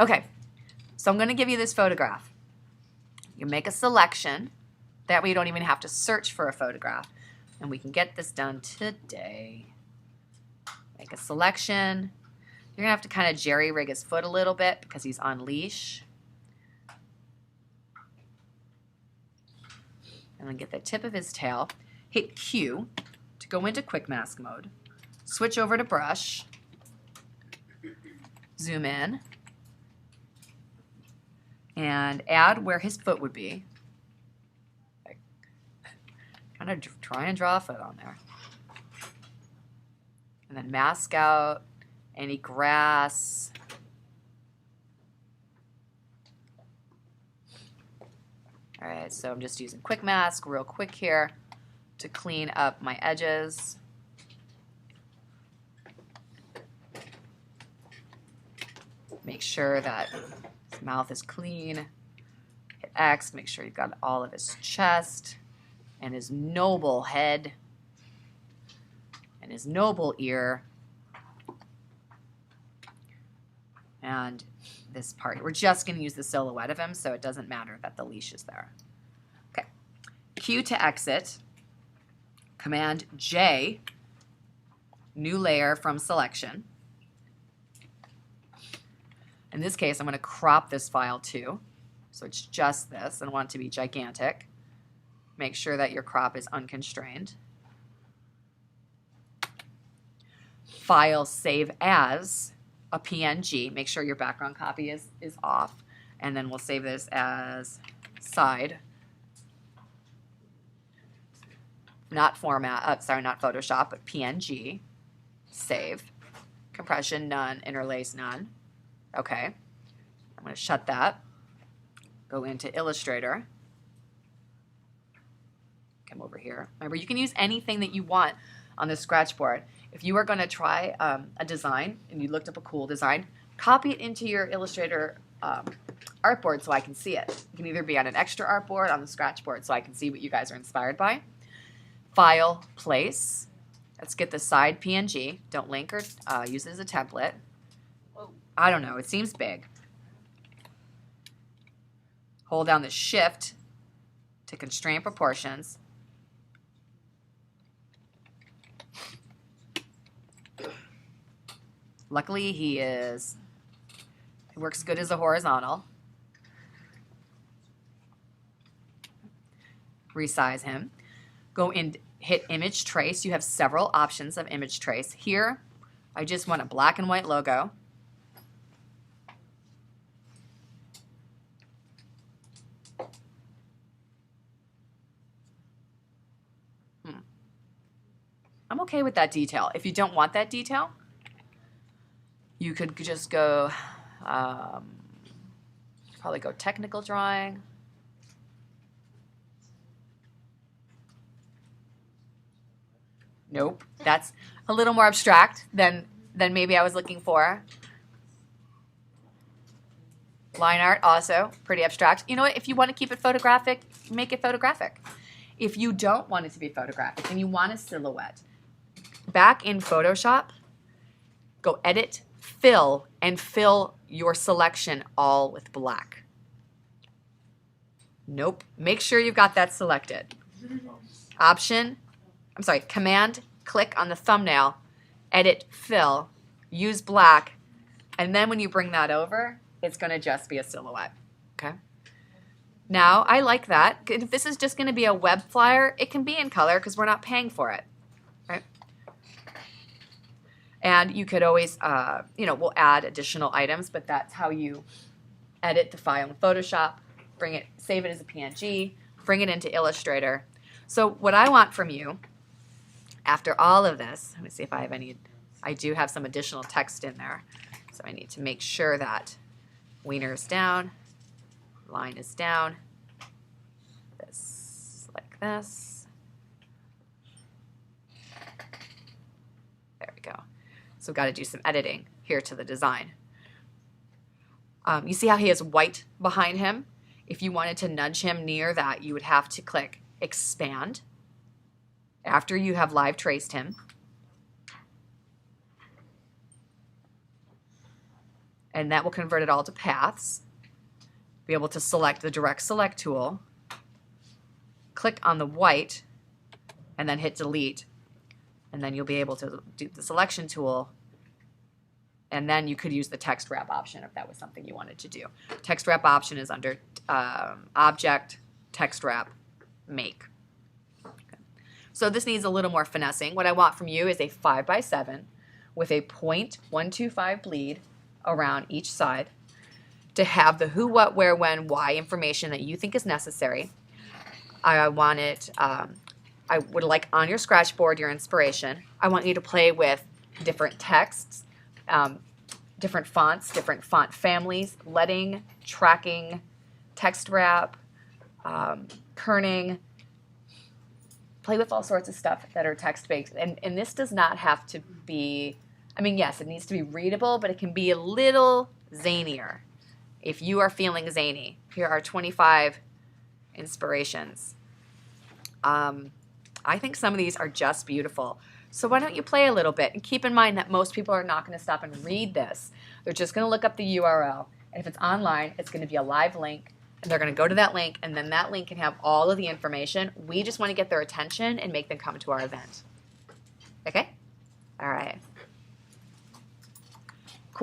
Okay, so I'm going to give you this photograph. You make a selection. That way you don't even have to search for a photograph. And we can get this done today. Make a selection. You're going to have to kind of jerry-rig his foot a little bit because he's on leash. And then get the tip of his tail. Hit Q to go into quick mask mode. Switch over to brush. Zoom in. And add where his foot would be. Kind of try and draw a foot on there. And then mask out any grass. All right, so I'm just using quick mask real quick here to clean up my edges. Make sure that his mouth is clean. Hit X, make sure you've got all of his chest and his noble head and his noble ear. And this part, we're just going to use the silhouette of him, so it doesn't matter that the leash is there. Okay, Q to exit, Command J, new layer from selection. In this case, I'm going to crop this file too, so it's just this, and I want it to be gigantic. Make sure that your crop is unconstrained. File save as a PNG. Make sure your background copy is off, and then we'll save this as side. Not format, sorry, not Photoshop, but PNG. Save. Compression, none. Interlace, none. Okay. I'm going to shut that. Go into Illustrator. Come over here. Remember, you can use anything that you want on the scratch board. If you are going to try a design and you looked up a cool design, copy it into your Illustrator artboard so I can see it. It can either be on an extra artboard, on the scratch board, so I can see what you guys are inspired by. File, place. Let's get the side PNG. Don't link or use it as a template. I don't know. It seems big. Hold down the Shift to constrain proportions. Luckily, he works good as a horizontal. Resize him. Go in, hit Image Trace. You have several options of Image Trace. Here, I just want a black and white logo. I'm okay with that detail. If you don't want that detail, you could just go, probably go technical drawing. Nope, that's a little more abstract than maybe I was looking for. Line art, also pretty abstract. You know what, if you want to keep it photographic, make it photographic. If you don't want it to be photographic and you want a silhouette, back in Photoshop, go Edit, Fill, and fill your selection all with black. Nope. Make sure you've got that selected. Command, click on the thumbnail, Edit, Fill, use black, and then when you bring that over, it's going to just be a silhouette. Okay? Now, I like that. If this is just going to be a web flyer, it can be in color because we're not paying for it. Right? And you could always, we'll add additional items, but that's how you edit the file in Photoshop, save it as a PNG, bring it into Illustrator. So what I want from you, after all of this, let me see if I have any, I do have some additional text in there. So I need to make sure that wiener is down, line is down, this, like this. There we go. So we've got to do some editing here to the design. You see how he has white behind him? If you wanted to nudge him near that, you would have to click Expand after you have live traced him. and that will convert it all to paths. Be able to select the direct select tool, click on the white, and then hit delete. And then you'll be able to do the selection tool, and then you could use the text wrap option if that was something you wanted to do. Text wrap option is under Object, Text Wrap, Make. Okay. So this needs a little more finessing. What I want from you is a 5x7 with a 0.125 bleed around each side to have the who, what, where, when, why information that you think is necessary. I want it, I would like on your scratch board, your inspiration. I want you to play with different texts, different fonts, different font families, leading, tracking, text wrap, kerning. Play with all sorts of stuff that are text-based. And this does not have to be, I mean, yes, it needs to be readable, but it can be a little zanier. If you are feeling zany, here are 25 inspirations. I think some of these are just beautiful. So why don't you play a little bit, and keep in mind that most people are not going to stop and read this. They're just going to look up the URL, and if it's online, it's going to be a live link, and they're going to go to that link, and then that link can have all of the information. We just want to get their attention and make them come to our event. Okay? All right.